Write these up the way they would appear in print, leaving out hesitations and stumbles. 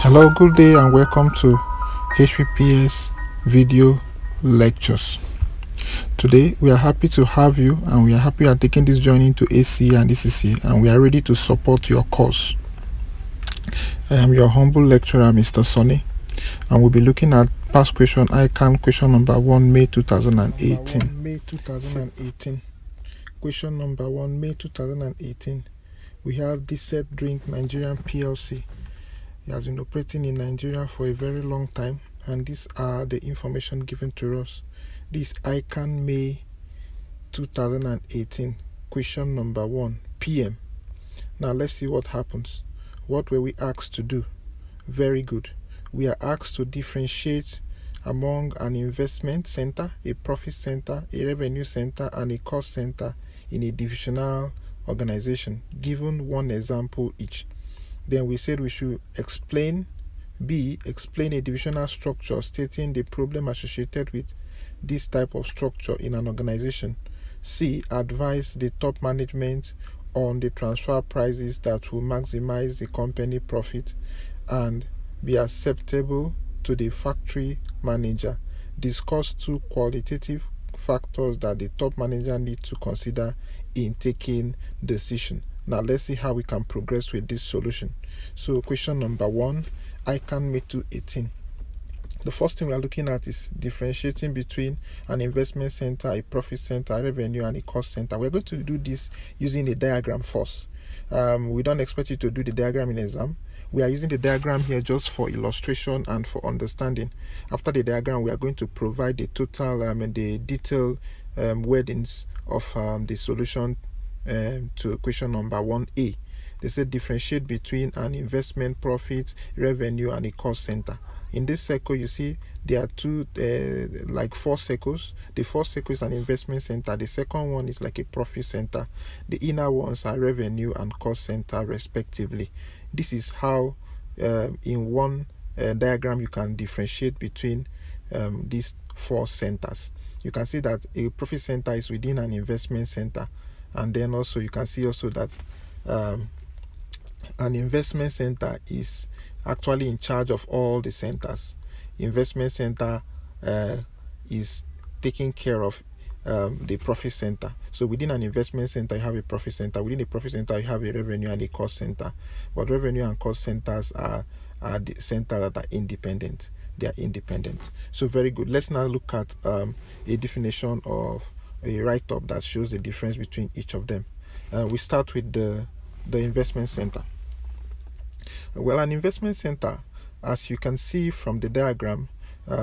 Hello, good day, and welcome to HPPS video lectures. Today, we are happy to have you, and we are happy you are taking this journey to ACE and ECC, and we are ready to support your cause. I am your humble lecturer, Mr. Sonny, and we'll be looking at past question ICAN question number 1, May 2018. Question number 1, May 2018. We have Disset Drink Nigerian PLC. He has been operating in Nigeria for a very long time, and these are the information given to us. This ICAN May 2018, question number 1, PM. Now let's see what happens. What were we asked to do? Very good. We are asked to differentiate among an investment center, a profit center, a revenue center, and a cost center in a divisional organization, given one example each. Then we said we should explain a divisional structure stating the problem associated with this type of structure in an organization. C, advise the top management on the transfer prices that will maximize the company profit and be acceptable to the factory manager. Discuss 2 qualitative factors that the top manager needs to consider in taking decision. Now let's see how we can progress with this solution. So question number 1, ICAN May 2018. The first thing we are looking at is differentiating between an investment center, a profit center, a revenue, and a cost center. We're going to do this using a diagram first. We don't expect you to do the diagram in exam. We are using the diagram here just for illustration and for understanding. After the diagram, we are going to provide the total and the detailed wordings of the solution to question number 1A. They said differentiate between an investment profit, revenue, and a cost center. In this circle, you see there are 4 circles. The first circle is an investment center. The second one is like a profit center. The inner ones are revenue and cost center respectively. This is how in one diagram you can differentiate between these 4 centers. You can see that a profit center is within an investment center, and then also you can see also that an investment center is actually in charge of all the centers. Investment center is taking care of the profit center. So within an investment center you have a profit center. Within the profit center you have a revenue and a cost center. But revenue and cost centers are the centers that are independent. They are independent. So very good. Let's now look at a definition of a write-up that shows the difference between each of them. We start with the investment center. Well, an investment center, as you can see from the diagram,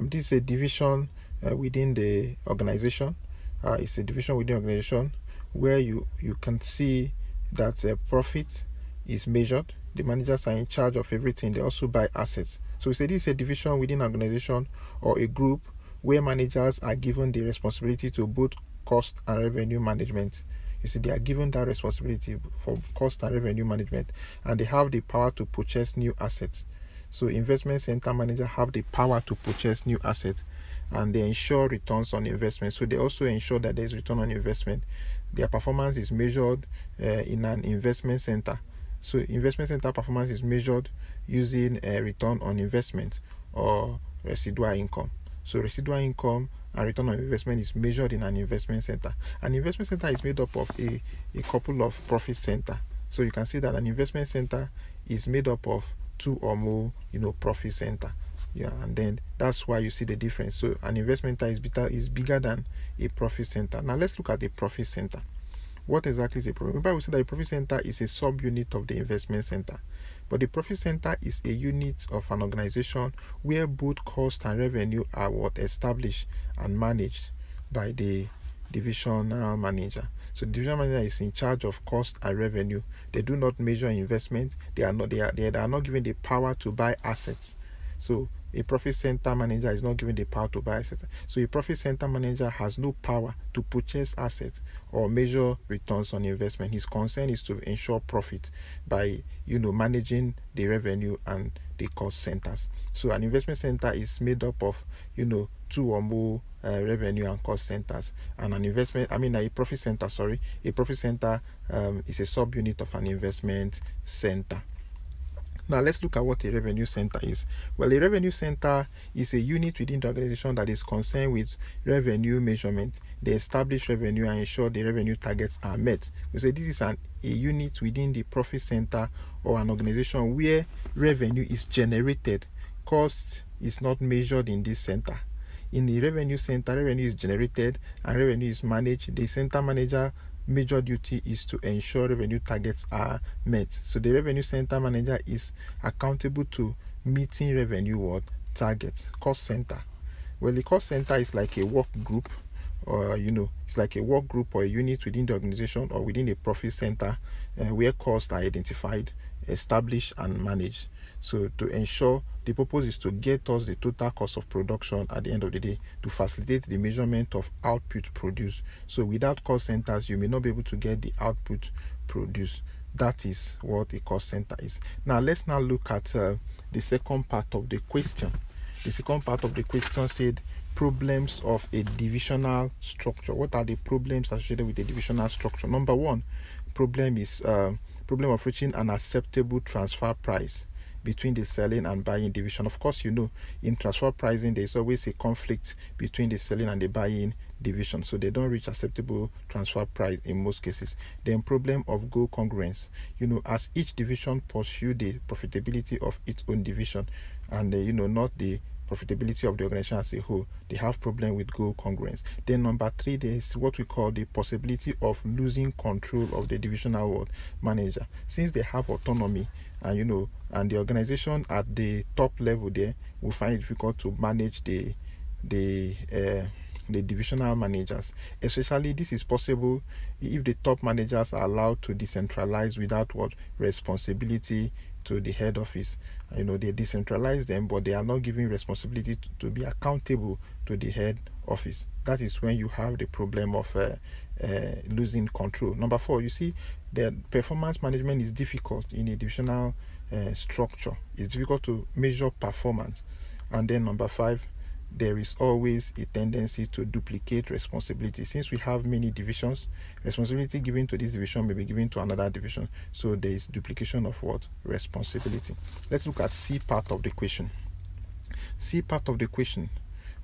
this is a division within the organization. It's a division within the organization where you can see that profit is measured. The managers are in charge of everything. They also buy assets. So we say this is a division within an organization or a group where managers are given the responsibility to both cost and revenue management. You see, they are given that responsibility for cost and revenue management, and they have the power to purchase new assets. So investment center managers have the power to purchase new assets, and they ensure returns on investment. So they also ensure that there is return on investment. Their performance is measured in an investment center. So investment center performance is measured using a return on investment or residual income. So residual income and return on investment is measured in an investment center. An investment center is made up of a couple of profit center. So you can see that an investment center is made up of 2 or more, profit center. Yeah, and then that's why you see the difference. So an investment center is bigger than a profit center. Now let's look at the profit center. What exactly is a profit? Remember, we said that a profit center is a subunit of the investment center. But the profit center is a unit of an organization where both cost and revenue are established and managed by the divisional manager. So the divisional manager is in charge of cost and revenue. They do not measure investment. They are not given the power to buy assets. So a profit center manager is not given the power to buy assets. So a profit center manager has no power to purchase assets or measure returns on investment. His concern is to ensure profit by managing the revenue and the cost centers. So an investment center is made up of 2 or more revenue and cost centers, and a profit center is a subunit of an investment center. Now let's look at what a revenue center is. Well, a revenue center is a unit within the organization that is concerned with revenue measurement. They establish revenue and ensure the revenue targets are met. We say this is a unit within the profit center or an organization where revenue is generated. Cost is not measured in this center. In the revenue center, revenue is generated and revenue is managed. The center manager major duty is to ensure revenue targets are met. So the revenue center manager is accountable to meeting revenue targets. Cost center. Well, the cost center is like a work group, or it's like a work group or a unit within the organization or within a profit center where costs are identified, established, and managed. So to ensure, the purpose is to get us the total cost of production at the end of the day, to facilitate the measurement of output produced. So without cost centers, you may not be able to get the output produced. That is what a cost center is. Now let's look at the second part of the question. The second part of the question said problems of a divisional structure. What are the problems associated with a divisional structure? Number one problem is problem of reaching an acceptable transfer price between the selling and buying division. Of course, in transfer pricing, there's always a conflict between the selling and the buying division, so they don't reach acceptable transfer price in most cases. Then problem of goal congruence. As each division pursue the profitability of its own division and not the profitability of the organization as a whole, they have problem with goal congruence. Then number three, there is what we call the possibility of losing control of the divisional manager. Since they have autonomy and and the organization at the top level there will find it difficult to manage the divisional managers. Especially this is possible if the top managers are allowed to decentralize without responsibility to the head office. They decentralize them, but they are not giving responsibility to be accountable to the head office. That is when you have the problem of losing control. Number four, you see that performance management is difficult in a divisional structure. It's difficult to measure performance. And then number five, there is always a tendency to duplicate responsibility. Since we have many divisions, responsibility given to this division may be given to another division, so there is duplication of responsibility. Let's look at C part of the question. C part of the question,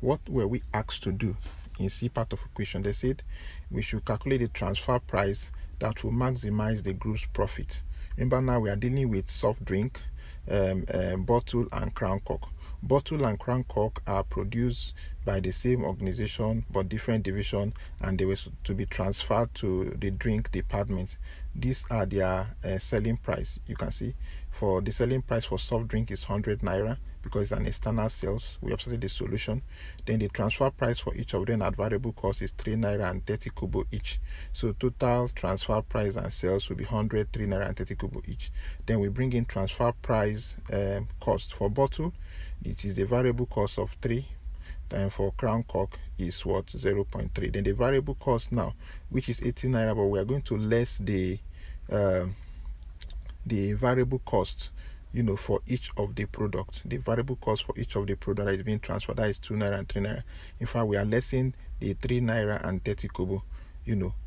what were we asked to do? In C part of the question, they said we should calculate the transfer price that will maximize the group's profit. Remember, now we are dealing with soft drink, bottle and crown cork. Bottle and crown cork are produced by the same organization but different division, and they were to be transferred to the drink department. These are their selling price. You can see for the selling price for soft drink is 100 naira because it's an external sales. We have started the solution. Then the transfer price for each of them at variable cost is 3 naira and 30 kobo each. So total transfer price and sales will be 100, 3 naira and 30 kobo each. Then we bring in transfer price cost for bottle. It is the variable cost of 3. Then for crown cork is 0.3. Then the variable cost now, which is 18 naira, but we are going to less the variable cost for each of the products. The variable cost for each of the product that is being transferred, that is 2 naira and 3 naira. In fact, we are lessing the 3 naira and 30 kobo.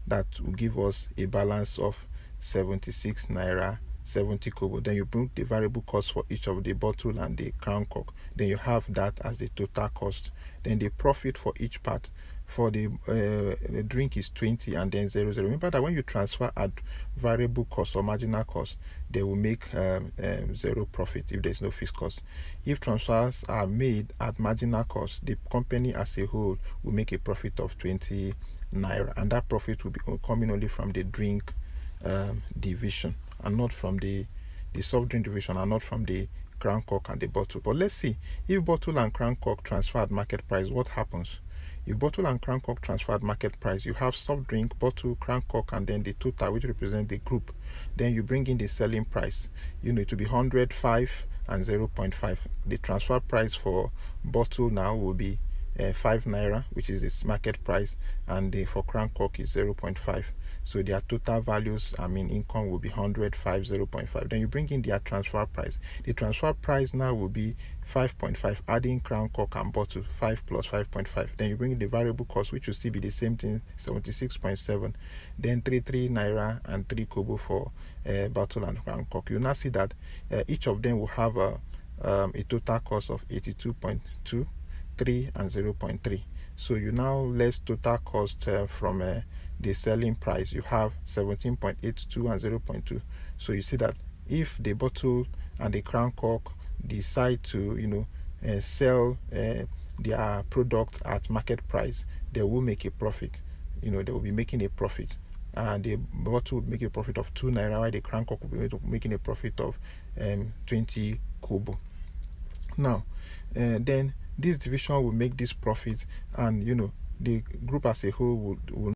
That will give us a balance of 76 naira 70 kobo. Then you bring the variable cost for each of the bottle and the crown cork. Then you have that as the total cost. Then the profit for each part for the drink is 20 and then 0. Remember that when you transfer at variable cost or marginal cost, they will make 0 profit if there is no fixed cost. If transfers are made at marginal cost, the company as a whole will make a profit of 20 naira, and that profit will be coming only from the drink division and not from the soft drink division and not from the crown cork and the bottle. But let's see, if bottle and crown cork transfer at market price, what happens? If bottle and crown cork transfer at market price, you have soft drink, bottle, crown cork, and then the total, which represents the group. Then you bring in the selling price. It will be 105 and 0.5. The transfer price for bottle now will be 5 naira, which is its market price, and for Crown Cork is 0.5. So their total values, income will be 105, 0.5. Then you bring in their transfer price. The transfer price now will be 5.5, adding Crown Cork and bottle, 5 plus 5.5. Then you bring in the variable cost, which will still be the same thing, 76.7. Then 33 naira and 3 kobo for bottle and Crown Cork. You now see that each of them will have a total cost of 82.2, 3 and 0.3. So you now less total cost from the selling price. You have 17.82 and 0.2. So you see that if the bottle and the Crown Cork decide to sell their product at market price, they will make a profit. They will be making a profit, and the bottle will make a profit of 2 naira, while the Crown Cork will be making a profit of 20 kobo. Now then this division will make this profit, and the group as a whole will